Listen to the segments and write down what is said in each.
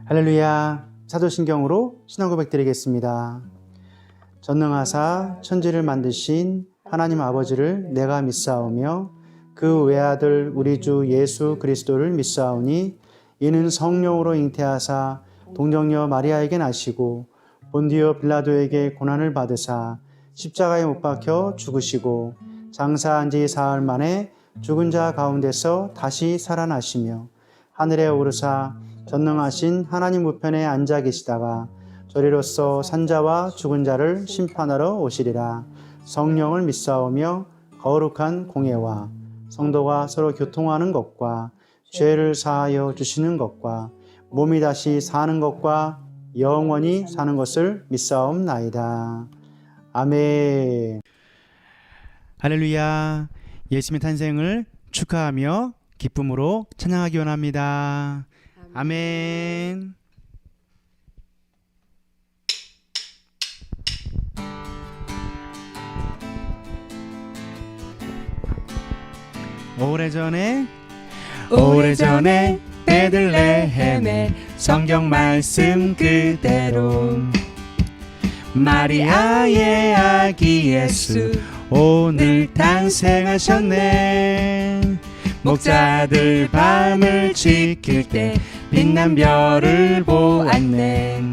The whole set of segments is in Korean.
할렐루야. 사도신경으로 신앙 고백 드리겠습니다. 전능하사 천지를 만드신 하나님 아버지를 내가 믿사오며 그 외아들 우리 주 예수 그리스도를 믿사오니 이는 성령으로 잉태하사 동정녀 마리아에게 나시고 본디오 빌라도에게 고난을 받으사 십자가에 못 박혀 죽으시고 장사한 지 사흘 만에 죽은 자 가운데서 다시 살아나시며 하늘에 오르사 전능하신 하나님 우편에 앉아 계시다가 저리로서 산자와 죽은 자를 심판하러 오시리라. 성령을 믿사오며 거룩한 공예와 성도가 서로 교통하는 것과 죄를 사하여 주시는 것과 몸이 다시 사는 것과 영원히 사는 것을 믿사옵나이다. 아멘. 할렐루야. 예수님의 탄생을 축하하며 기쁨으로 찬양하기 원합니다. 아멘. 오래전에 베들레헴에 성경 말씀 그대로 마리아의 아기 예수 오늘 탄생하셨네. 목자들 밤을 지킬 때 빛난 별을 보았네.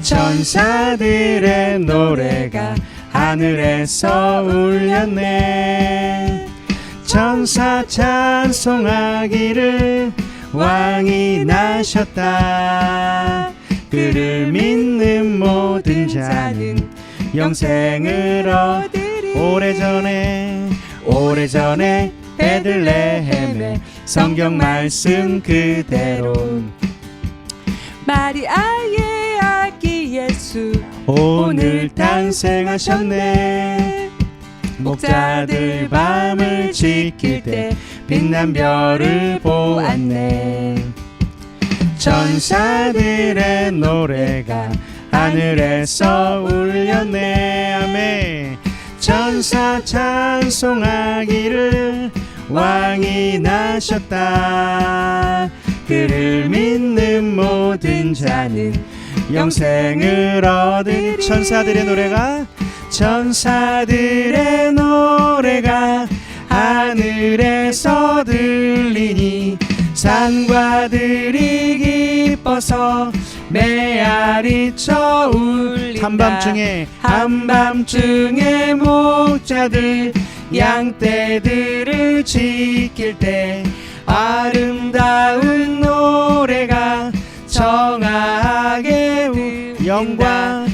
천사들의 노래가 하늘에서 울렸네. 천사 찬송하기를 왕이 나셨다. 그를 믿는 모든 자는 영생을 얻으리. 오래전에 베들레헴에 성경 말씀 그대로 마리아의 아기 예수 오늘 탄생하셨네. 목자들 밤을 지킬 때 빛난 별을 보았네. 천사들의 노래가 하늘에서 울렸네. 아멘. 천사 찬송하기를 왕이 나셨다. 그를 믿는 모든 자는 영생을 얻으리. 천사들의 노래가 하늘에서 들리니 산과 들이 기뻐서 메아리쳐 울린다. 한밤중에 목자들 양떼들을 지킬 때 아름다운 노래가 청하게 영광을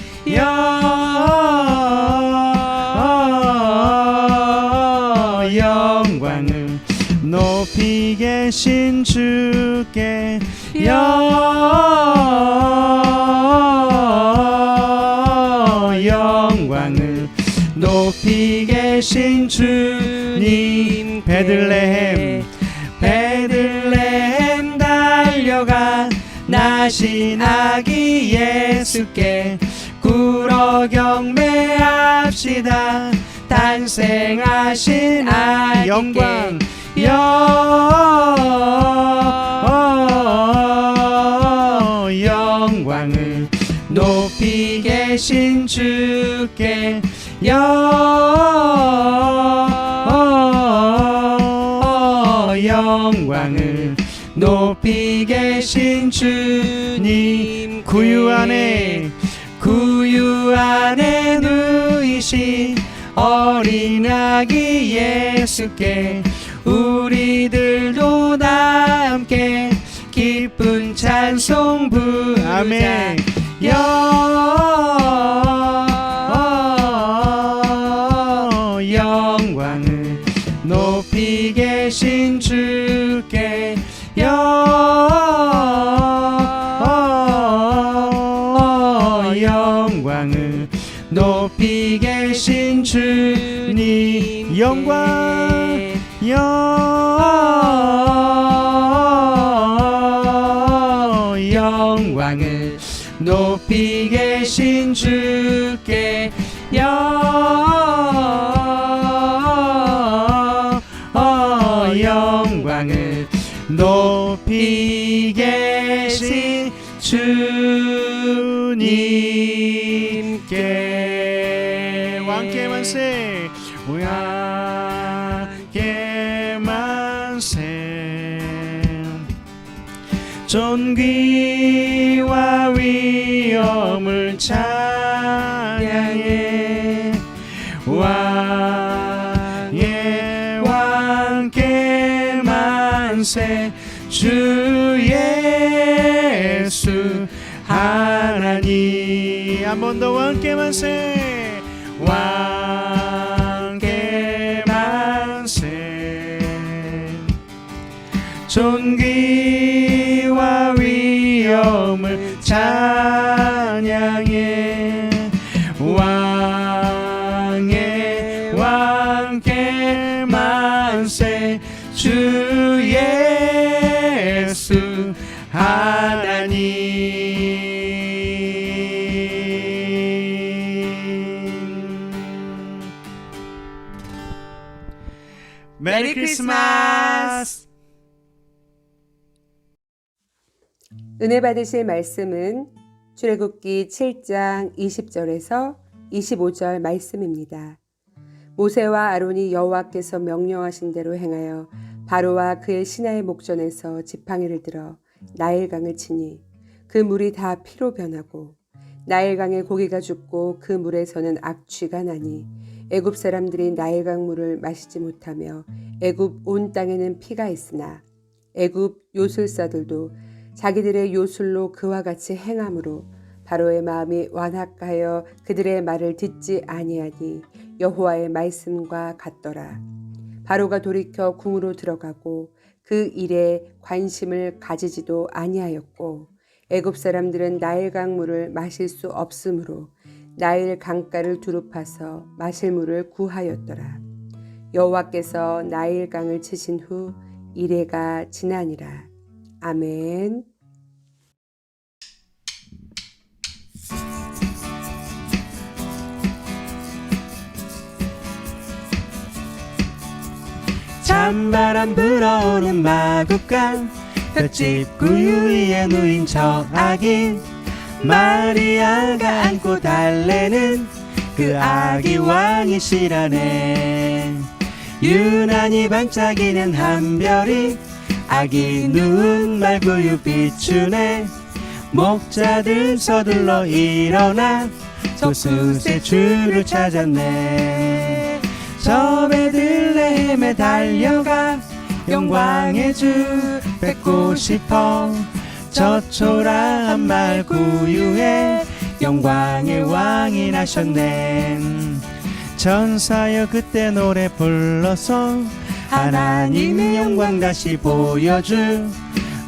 높이 계신 주께 영광을 높이 계신 주님. 베들레헴 달려가 나신 아기 예수께 꿇어 경배합시다. 탄생하신 아기께 영광을 높이 계신 주께 영광을 높이 계신 주님. 구유 안에 누이신 어린 아기 예수께 우리들도 다 함께 기쁜 찬송 부르자. 아멘. 영광을 높이 계신 주께 영광을 높이 계신 주님. 영광을 높이 계신 주께 영광을 높이 계신 주님께 왕께 만세 왕께 만세 존귀와 위엄을 찬양해 왕께 만세 주 예수 하나님 한 번 더 왕께 만세 왕께 만세 존귀와 위엄을 찬양해 왕께 만세 주 예수 하나님 메리 크리스마스. 은혜 받으실 말씀은 출애굽기 7장 20절에서 25절 말씀입니다. 모세와 아론이 여호와께서 명령하신 대로 행하여 바로와 그의 신하의 목전에서 지팡이를 들어 나일강을 치니 그 물이 다 피로 변하고 나일강에 고기가 죽고 그 물에서는 악취가 나니 애굽 사람들이 나일강 물을 마시지 못하며 애굽 온 땅에는 피가 있으나 애굽 요술사들도 자기들의 요술로 그와 같이 행함으로 바로의 마음이 완악하여 그들의 말을 듣지 아니하니 여호와의 말씀과 같더라. 바로가 돌이켜 궁으로 들어가고 그 일에 관심을 가지지도 아니하였고 애굽 사람들은 나일강 물을 마실 수 없으므로 나일 강가를 두루 파서 마실 물을 구하였더라. 여호와께서 나일강을 치신 후 이레가 지나니라. 아멘. 찬바람 불어오는 마국간 볏짚 구유 위에 누인 저 아기 마리아가 안고 달래는 그 아기 왕이시라네. 유난히 반짝이는 한 별이 아기 누운 말구유 비추네. 목자들 서둘러 일어나 소숫의 주를 찾았네. 저 베들레헴에 달려가 영광의 주 뵙고 싶어. 저 초라한 말구유에 영광의 왕이 나셨네. 천사여 그때 노래 불러서 하나님의 영광 다시 보여줄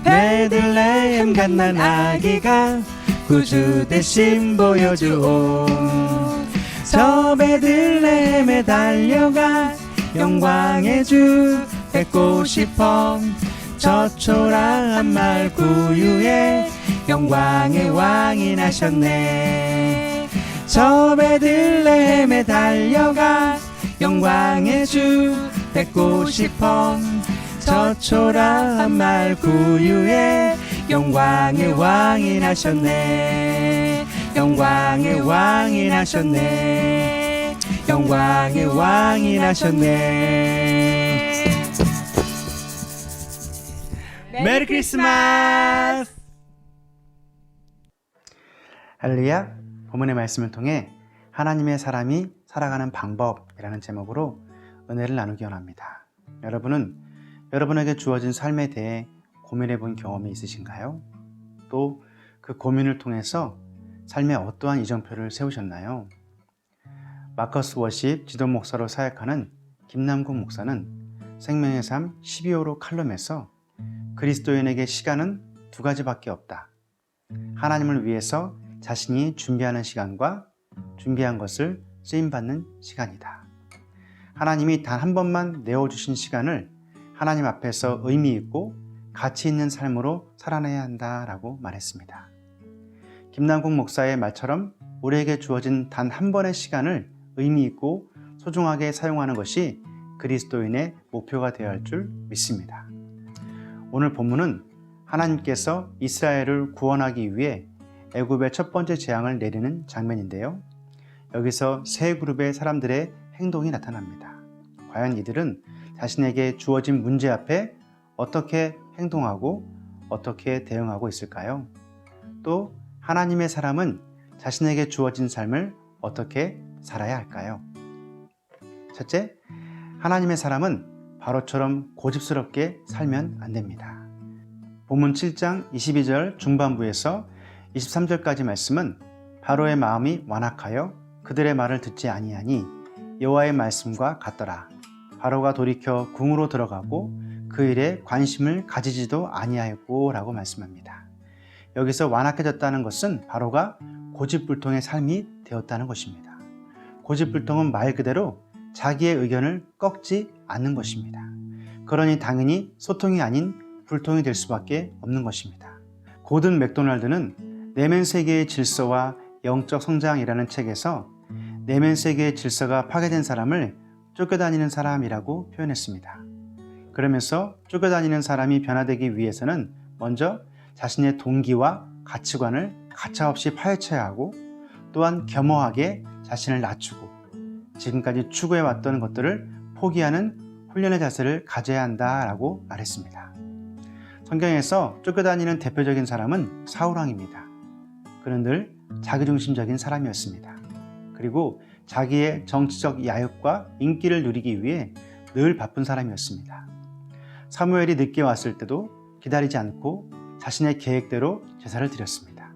베들레헴 갓난 아기가 구주 대신 보여주오. 저 베들레헴에 달려가 영광의 주 뵙고 싶어. 저 초라한 말구유에 영광의 왕이 나셨네. 저 베들레헴에 달려가 영광의 주 뵙고 싶어. 저 초라한 말구유에 영광의 왕이 나셨네. 영광의 왕이 나셨네. 영광의 왕이 나셨네. 메리 크리스마스. 할렐루야. 본문의 말씀을 통해 하나님의 사람이 살아가는 방법이라는 제목으로 은혜를 나누기 원합니다. 여러분은 여러분에게 주어진 삶에 대해 고민해 본 경험이 있으신가요? 또 그 고민을 통해서 삶에 어떠한 이정표를 세우셨나요? 마커스 워십 지도 목사로 사역하는 김남국 목사는 생명의 삶 12호로 칼럼에서 그리스도인에게 시간은 두 가지밖에 없다. 하나님을 위해서 자신이 준비하는 시간과 준비한 것을 쓰임받는 시간이다. 하나님이 단 한 번만 내어주신 시간을 하나님 앞에서 의미 있고 가치 있는 삶으로 살아내야 한다라고 말했습니다. 김남국 목사의 말처럼 우리에게 주어진 단 한 번의 시간을 의미 있고 소중하게 사용하는 것이 그리스도인의 목표가 되어야 할 줄 믿습니다. 오늘 본문은 하나님께서 이스라엘을 구원하기 위해 애굽의 첫 번째 재앙을 내리는 장면인데요. 여기서 세 그룹의 사람들의 행동이 나타납니다. 과연 이들은 자신에게 주어진 문제 앞에 어떻게 행동하고 어떻게 대응하고 있을까요? 또 하나님의 사람은 자신에게 주어진 삶을 어떻게 살아야 할까요? 첫째, 하나님의 사람은 바로처럼 고집스럽게 살면 안 됩니다. 본문 7장 22절 중반부에서 23절까지 말씀은 바로의 마음이 완악하여 그들의 말을 듣지 아니하니 여호와의 말씀과 같더라. 바로가 돌이켜 궁으로 들어가고 그 일에 관심을 가지지도 아니하였고 라고 말씀합니다. 여기서 완악해졌다는 것은 바로가 고집불통의 삶이 되었다는 것입니다. 고집불통은 말 그대로 자기의 의견을 꺾지 않는 것입니다. 그러니 당연히 소통이 아닌 불통이 될 수밖에 없는 것입니다. 고든 맥도날드는 내면 세계의 질서와 영적 성장이라는 책에서 내면 세계의 질서가 파괴된 사람을 쫓겨다니는 사람이라고 표현했습니다. 그러면서 쫓겨다니는 사람이 변화되기 위해서는 먼저 자신의 동기와 가치관을 가차없이 파헤쳐야 하고 또한 겸허하게 자신을 낮추고 지금까지 추구해왔던 것들을 포기하는 훈련의 자세를 가져야 한다라고 말했습니다. 성경에서 쫓겨다니는 대표적인 사람은 사울왕입니다. 그는 늘 자기중심적인 사람이었습니다. 그리고 자기의 정치적 야욕과 인기를 누리기 위해 늘 바쁜 사람이었습니다. 사무엘이 늦게 왔을 때도 기다리지 않고 자신의 계획대로 제사를 드렸습니다.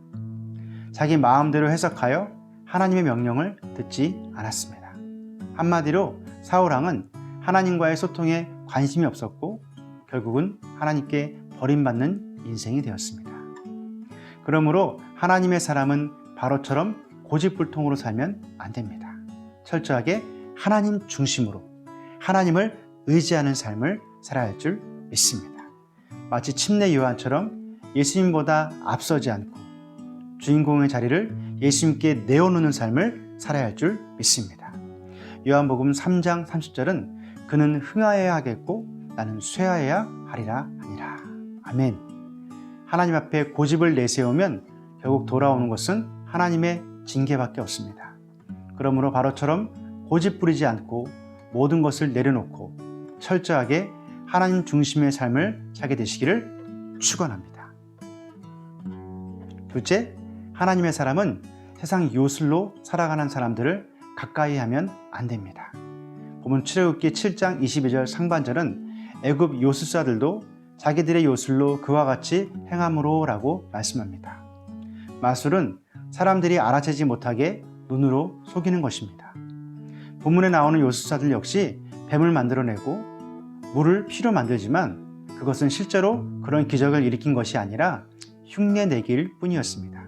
자기 마음대로 해석하여 하나님의 명령을 듣지 않았습니다. 한마디로 사울왕은 하나님과의 소통에 관심이 없었고 결국은 하나님께 버림받는 인생이 되었습니다. 그러므로 하나님의 사람은 바로처럼 고집불통으로 살면 안 됩니다. 철저하게 하나님 중심으로 하나님을 의지하는 삶을 살아야 할 줄 믿습니다. 마치 침례 요한처럼 예수님보다 앞서지 않고 주인공의 자리를 예수님께 내어놓는 삶을 살아야 할 줄 믿습니다. 요한복음 3장 30절은 그는 흥하여야 하겠고 나는 쇠하여야 하리라 하니라. 아멘. 하나님 앞에 고집을 내세우면 결국 돌아오는 것은 하나님의 징계밖에 없습니다. 그러므로 바로처럼 고집 부리지 않고 모든 것을 내려놓고 철저하게 하나님 중심의 삶을 살게 되시기를 축원합니다. 둘째, 하나님의 사람은 세상 요술로 살아가는 사람들을 가까이 하면 안 됩니다. 본문 출애굽기 7장 22절 상반절은 애굽 요술사들도 자기들의 요술로 그와 같이 행함으로 라고 말씀합니다. 마술은 사람들이 알아채지 못하게 눈으로 속이는 것입니다. 본문에 나오는 요술사들 역시 뱀을 만들어내고 물을 피로 만들지만 그것은 실제로 그런 기적을 일으킨 것이 아니라 흉내 내기일 뿐이었습니다.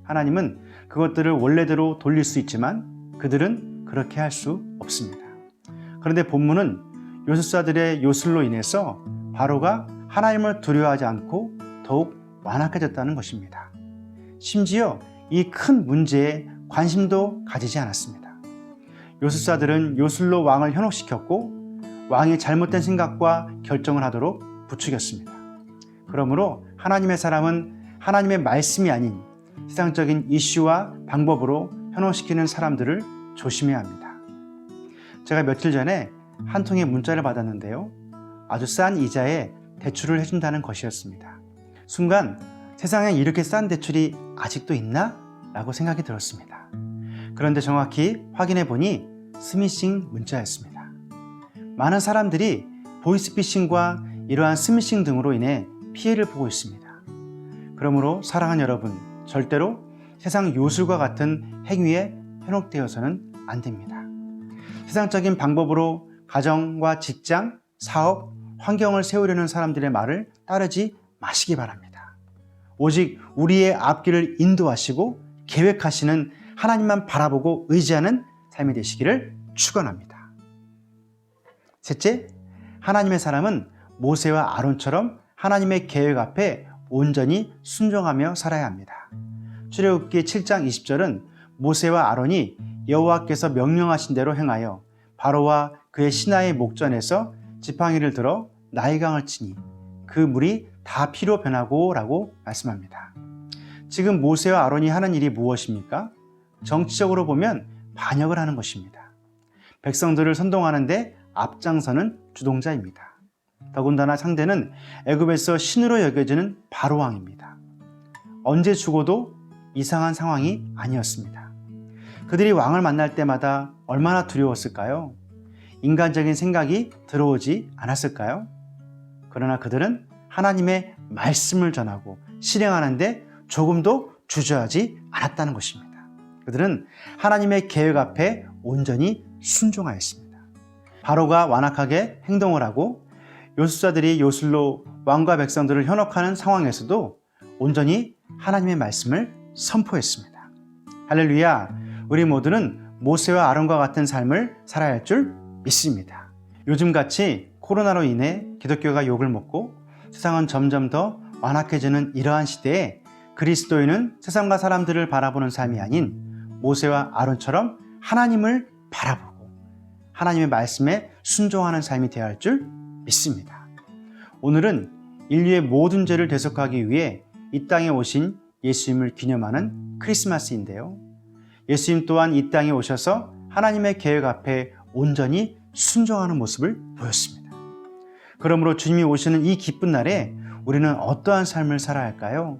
하나님은 그것들을 원래대로 돌릴 수 있지만 그들은 그렇게 할 수 없습니다. 그런데 본문은 요술사들의 요술로 인해서 바로가 하나님을 두려워하지 않고 더욱 완악해졌다는 것입니다. 심지어 이 큰 문제에 관심도 가지지 않았습니다. 요술사들은 요술로 왕을 현혹시켰고 왕이 잘못된 생각과 결정을 하도록 부추겼습니다. 그러므로 하나님의 사람은 하나님의 말씀이 아닌 세상적인 이슈와 방법으로 현혹시키는 사람들을 조심해야 합니다. 제가 며칠 전에 한 통의 문자를 받았는데요. 아주 싼 이자에 대출을 해준다는 것이었습니다. 순간 세상에 이렇게 싼 대출이 아직도 있나? 라고 생각이 들었습니다. 그런데 정확히 확인해 보니 스미싱 문자였습니다. 많은 사람들이 보이스피싱과 이러한 스미싱 등으로 인해 피해를 보고 있습니다. 그러므로 사랑하는 여러분, 절대로 세상 요술과 같은 행위에 현혹되어서는 안 됩니다. 세상적인 방법으로 가정과 직장, 사업, 환경을 세우려는 사람들의 말을 따르지 마시기 바랍니다. 오직 우리의 앞길을 인도하시고 계획하시는 하나님만 바라보고 의지하는 삶이 되시기를 축원합니다. 셋째, 하나님의 사람은 모세와 아론처럼 하나님의 계획 앞에 온전히 순종하며 살아야 합니다. 출애굽기 7장 20절은 모세와 아론이 여호와께서 명령하신 대로 행하여 바로와 그의 신하의 목전에서 지팡이를 들어 나일강을 치니 그 물이 다 피로 변하고 라고 말씀합니다. 지금 모세와 아론이 하는 일이 무엇입니까? 정치적으로 보면 반역을 하는 것입니다. 백성들을 선동하는데 앞장서는 주동자입니다. 더군다나 상대는 애굽에서 신으로 여겨지는 바로 왕입니다. 언제 죽어도 이상한 상황이 아니었습니다. 그들이 왕을 만날 때마다 얼마나 두려웠을까요? 인간적인 생각이 들어오지 않았을까요? 그러나 그들은 하나님의 말씀을 전하고 실행하는데 조금도 주저하지 않았다는 것입니다. 그들은 하나님의 계획 앞에 온전히 순종하였습니다. 바로가 완악하게 행동을 하고 요술사들이 요술로 왕과 백성들을 현혹하는 상황에서도 온전히 하나님의 말씀을 선포했습니다. 할렐루야! 우리 모두는 모세와 아론과 같은 삶을 살아야 할 줄 믿습니다. 요즘같이 코로나로 인해 기독교가 욕을 먹고 세상은 점점 더 완악해지는 이러한 시대에 그리스도인은 세상과 사람들을 바라보는 삶이 아닌 모세와 아론처럼 하나님을 바라보고 하나님의 말씀에 순종하는 삶이 되어야 할 줄 믿습니다. 오늘은 인류의 모든 죄를 대속하기 위해 이 땅에 오신 예수님을 기념하는 크리스마스인데요. 예수님 또한 이 땅에 오셔서 하나님의 계획 앞에 온전히 순종하는 모습을 보였습니다. 그러므로 주님이 오시는 이 기쁜 날에 우리는 어떠한 삶을 살아야 할까요?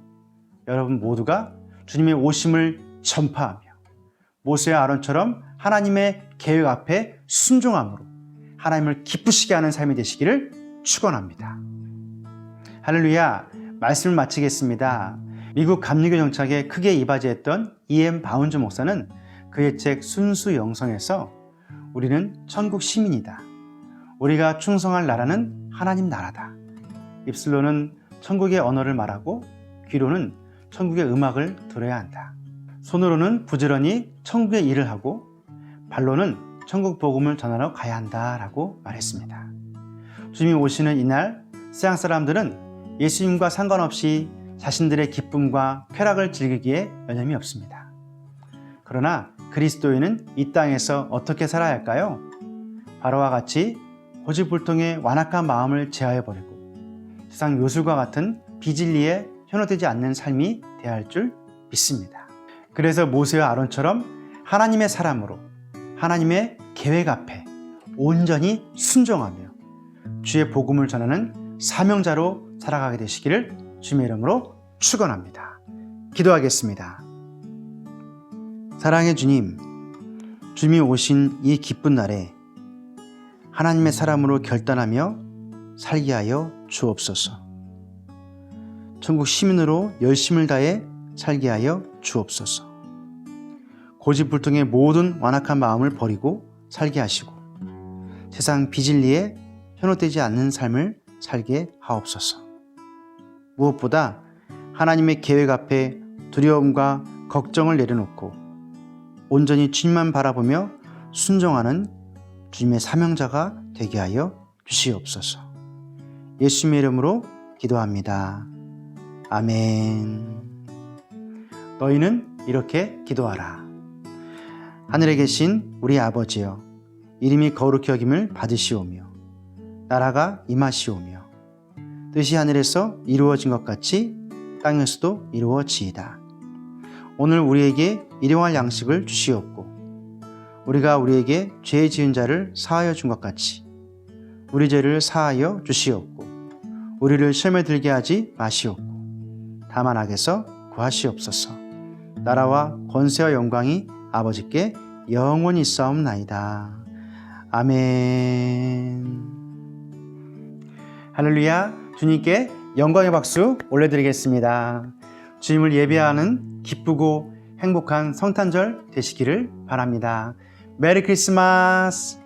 여러분 모두가 주님의 오심을 전파하며 모세와 아론처럼 하나님의 계획 앞에 순종함으로 하나님을 기쁘시게 하는 삶이 되시기를 축원합니다. 할렐루야. 말씀을 마치겠습니다. 미국 감리교 정착에 크게 이바지했던 E.M. 바운즈 목사는 그의 책 순수 영성에서 우리는 천국 시민이다. 우리가 충성할 나라는 하나님 나라다. 입술로는 천국의 언어를 말하고 귀로는 천국의 음악을 들어야 한다. 손으로는 부지런히 천국의 일을 하고 발로는 천국 복음을 전하러 가야 한다라고 말했습니다. 주님이 오시는 이날 세상 사람들은 예수님과 상관없이 자신들의 기쁨과 쾌락을 즐기기에 여념이 없습니다. 그러나 그리스도인은 이 땅에서 어떻게 살아야 할까요? 바로와 같이 고집불통의 완악한 마음을 제하여버리고 세상 요술과 같은 비진리에 현혹되지 않는 삶이 되어야 할 줄 믿습니다. 그래서 모세와 아론처럼 하나님의 사람으로 하나님의 계획 앞에 온전히 순종하며 주의 복음을 전하는 사명자로 살아가게 되시기를 주님의 이름으로 축원합니다. 기도하겠습니다. 사랑의 주님, 주님이 오신 이 기쁜 날에 하나님의 사람으로 결단하며 살게 하여 주옵소서. 천국 시민으로 열심을 다해 살게 하여 주옵소서. 고집불통의 모든 완악한 마음을 버리고 살게 하시고 세상 비진리에 현혹되지 않는 삶을 살게 하옵소서. 무엇보다 하나님의 계획 앞에 두려움과 걱정을 내려놓고 온전히 주님만 바라보며 순종하는 주님의 사명자가 되게 하여 주시옵소서. 예수님의 이름으로 기도합니다. 아멘. 너희는 이렇게 기도하라. 하늘에 계신 우리 아버지여, 이름이 거룩히 여김을 받으시오며 나라가 임하시오며 뜻이 하늘에서 이루어진 것 같이 땅에서도 이루어지이다. 오늘 우리에게 일용할 양식을 주시옵고 우리가 우리에게 죄 지은 자를 사하여 준 것 같이 우리 죄를 사하여 주시옵고 우리를 시험에 들게 하지 마시옵고 다만 악에서 구하시옵소서. 나라와 권세와 영광이 아버지께 영원히 있사옵나이다. 아멘. 할렐루야. 주님께 영광의 박수 올려드리겠습니다. 주님을 예배하는 기쁘고 행복한 성탄절 되시기를 바랍니다. 메리 크리스마스.